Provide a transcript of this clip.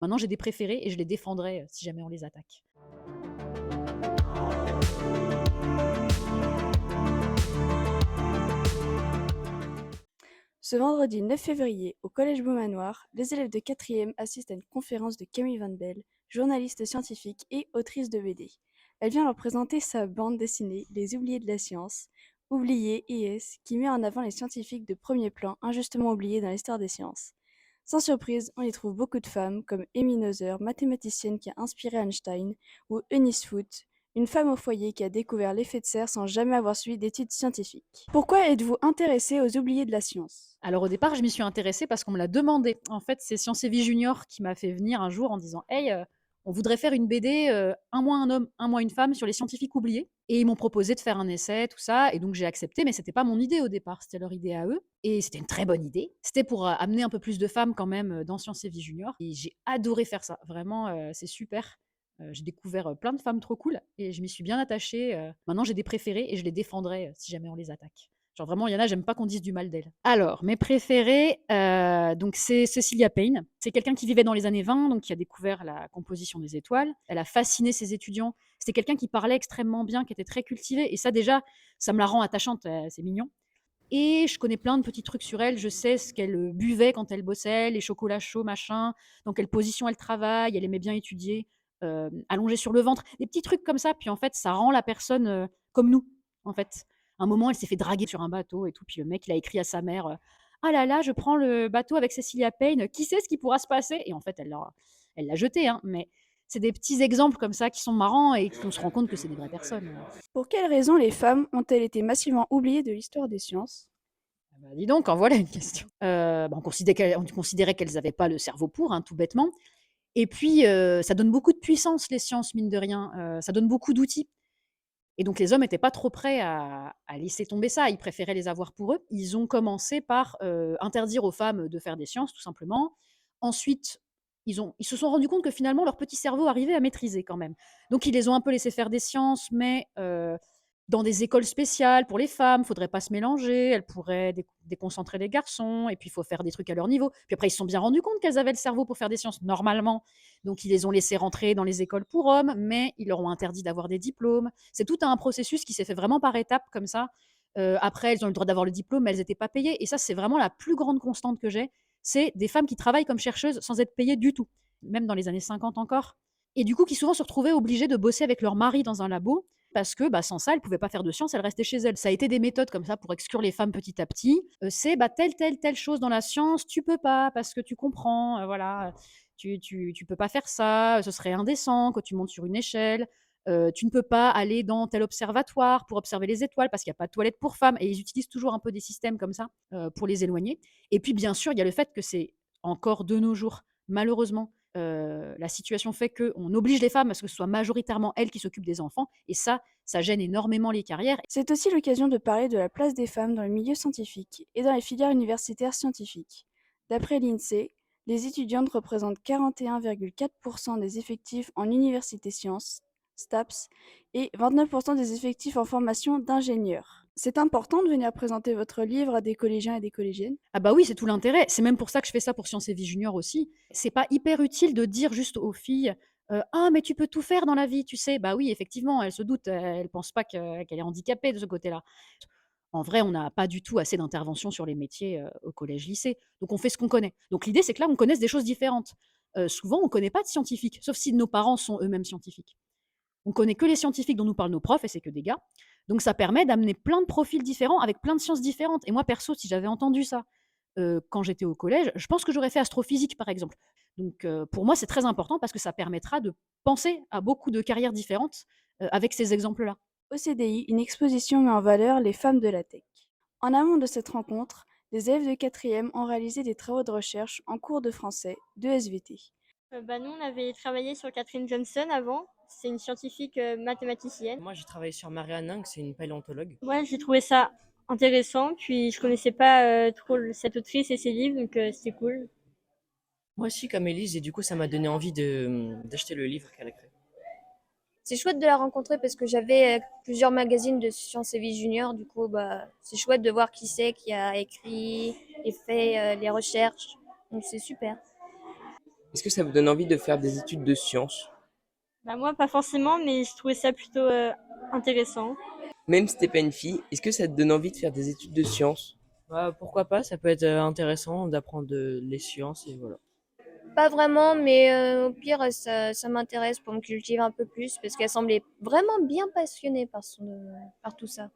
Maintenant, j'ai des préférés et je les défendrai, si jamais on les attaque. Ce vendredi 9 février, au Collège Beaumanoir, les élèves de 4e assistent à une conférence de Camille Van Belle, journaliste scientifique et autrice de BD. Elle vient leur présenter sa bande dessinée Les Oubliés de la science, Oubliés IS, qui met en avant les scientifiques de premier plan injustement oubliés dans l'histoire des sciences. Sans surprise, on y trouve beaucoup de femmes comme Amy Noether, mathématicienne qui a inspiré Einstein, ou Eunice Foote, une femme au foyer qui a découvert l'effet de serre sans jamais avoir suivi d'études scientifiques. Pourquoi êtes-vous intéressée aux oubliés de la science? Alors au départ, je m'y suis intéressée parce qu'on me l'a demandé. En fait, c'est Science et Vie Junior qui m'a fait venir un jour en disant: «Hey, on voudrait faire une BD, un mois un homme, un mois une femme sur les scientifiques oubliés» et ils m'ont proposé de faire un essai, tout ça et donc j'ai accepté, mais c'était pas mon idée au départ, c'était leur idée à eux et c'était une très bonne idée. C'était pour, amener un peu plus de femmes quand même, dans Science et Vie Junior et j'ai adoré faire ça. Vraiment, c'est super. J'ai découvert, plein de femmes trop cool et je m'y suis bien attachée, maintenant j'ai des préférés et je les défendrai, si jamais on les attaque. Genre vraiment, il y en a, j'aime pas qu'on dise du mal d'elle. Alors, mes préférés, donc c'est Cecilia Payne. C'est quelqu'un qui vivait dans les années 20, donc qui a découvert la composition des étoiles. Elle a fasciné ses étudiants. C'était quelqu'un qui parlait extrêmement bien, qui était très cultivé. Et ça, déjà, ça me la rend attachante. C'est mignon. Et je connais plein de petits trucs sur elle. Je sais ce qu'elle buvait quand elle bossait, les chocolats chauds, machin, dans quelle position elle travaille. Elle aimait bien étudier, allongée sur le ventre. Des petits trucs comme ça. Puis en fait, ça rend la personne comme nous, en fait. Un moment, elle s'est fait draguer sur un bateau et tout. Puis le mec, il a écrit à sa mère ah là là, je prends le bateau avec Cecilia Payne. Qui sait ce qui pourra se passer? Et en fait, elle l'a jeté. Hein, mais c'est des petits exemples comme ça qui sont marrants et qu'on se rend compte que c'est des vraies personnes. Pour quelles raisons les femmes ont-elles été massivement oubliées de l'histoire des sciences? Ah bah, dis donc, en voilà une question. Bah, on considérait qu'elles n'avaient pas le cerveau pour, hein, tout bêtement. Et puis, ça donne beaucoup de puissance les sciences, mine de rien. Ça donne beaucoup d'outils. Et donc les hommes étaient pas trop prêts à laisser tomber ça. Ils préféraient les avoir pour eux. Ils ont commencé par, interdire aux femmes de faire des sciences, tout simplement. Ensuite, ils se sont rendus compte que finalement leur petit cerveau arrivait à maîtriser quand même. Donc ils les ont un peu laissés faire des sciences, mais dans des écoles spéciales pour les femmes, faudrait pas se mélanger, elles pourraient déconcentrer les garçons et puis il faut faire des trucs à leur niveau. Puis après ils se sont bien rendus compte qu'elles avaient le cerveau pour faire des sciences normalement, donc ils les ont laissées rentrer dans les écoles pour hommes, mais ils leur ont interdit d'avoir des diplômes. C'est tout un processus qui s'est fait vraiment par étapes comme ça. Après elles ont eu le droit d'avoir le diplôme, mais elles étaient pas payées et ça c'est vraiment la plus grande constante que j'ai, c'est des femmes qui travaillent comme chercheuses sans être payées du tout, même dans les années 50 encore et du coup qui souvent se retrouvaient obligées de bosser avec leur mari dans un labo parce que bah, sans ça, elle pouvait pas faire de science, elle restait chez elle. Ça a été des méthodes comme ça pour exclure les femmes petit à petit. C'est bah, telle chose dans la science, tu peux pas parce que tu comprends, voilà, tu peux pas faire ça, ce serait indécent quand tu montes sur une échelle. Tu ne peux pas aller dans tel observatoire pour observer les étoiles parce qu'il n'y a pas de toilette pour femmes. Et ils utilisent toujours un peu des systèmes comme ça pour les éloigner. Et puis, bien sûr, il y a le fait que c'est encore de nos jours, malheureusement, la situation fait qu'on oblige les femmes à ce que ce soit majoritairement elles qui s'occupent des enfants. Et ça gêne énormément les carrières. C'est aussi l'occasion de parler de la place des femmes dans le milieu scientifique et dans les filières universitaires scientifiques. D'après l'INSEE, les étudiantes représentent 41,4% des effectifs en université sciences, STAPS, et 29% des effectifs en formation d'ingénieurs. C'est important de venir présenter votre livre à des collégiens et des collégiennes. Ah bah oui, c'est tout l'intérêt. C'est même pour ça que je fais ça pour Sciences et Vie Junior aussi. C'est pas hyper utile de dire juste aux filles ah, mais tu peux tout faire dans la vie, tu sais. Bah oui, effectivement, elles se doutent, elles pensent pas qu'elle est handicapée de ce côté-là. En vrai, on n'a pas du tout assez d'intervention sur les métiers au collège-lycée. Donc on fait ce qu'on connaît. Donc l'idée, c'est que là, on connaisse des choses différentes. Souvent, on ne connaît pas de scientifiques, sauf si nos parents sont eux-mêmes scientifiques. On connaît que les scientifiques dont nous parlent nos profs, et c'est que des gars. Donc ça permet d'amener plein de profils différents avec plein de sciences différentes. Et moi, perso, si j'avais entendu ça quand j'étais au collège, je pense que j'aurais fait astrophysique, par exemple. Donc pour moi, c'est très important parce que ça permettra de penser à beaucoup de carrières différentes avec ces exemples-là. Au CDI, une exposition met en valeur les femmes de la tech. En amont de cette rencontre, les élèves de 4e ont réalisé des travaux de recherche en cours de français, de SVT. Nous, on avait travaillé sur Catherine Johnson avant. C'est une scientifique mathématicienne. Moi, j'ai travaillé sur Marianne Lang, c'est une paléontologue. Ouais, j'ai trouvé ça intéressant. Puis, je connaissais pas trop cette autrice et ses livres, donc c'était cool. Moi aussi, comme Élise, et du coup, ça m'a donné envie d'acheter le livre qu'elle a créé. C'est chouette de la rencontrer parce que j'avais plusieurs magazines de Sciences et Vie Junior. Du coup, c'est chouette de voir qui c'est qui a écrit et fait les recherches. Donc, c'est super. Est-ce que ça vous donne envie de faire des études de sciences? Bah, moi, pas forcément, mais je trouvais ça plutôt intéressant. Même si t'es pas une fille, est-ce que ça te donne envie de faire des études de sciences? Bah, pourquoi pas, ça peut être intéressant d'apprendre les sciences et voilà. Pas vraiment, mais au pire, ça m'intéresse pour me cultiver un peu plus parce qu'elle semblait vraiment bien passionnée par tout ça.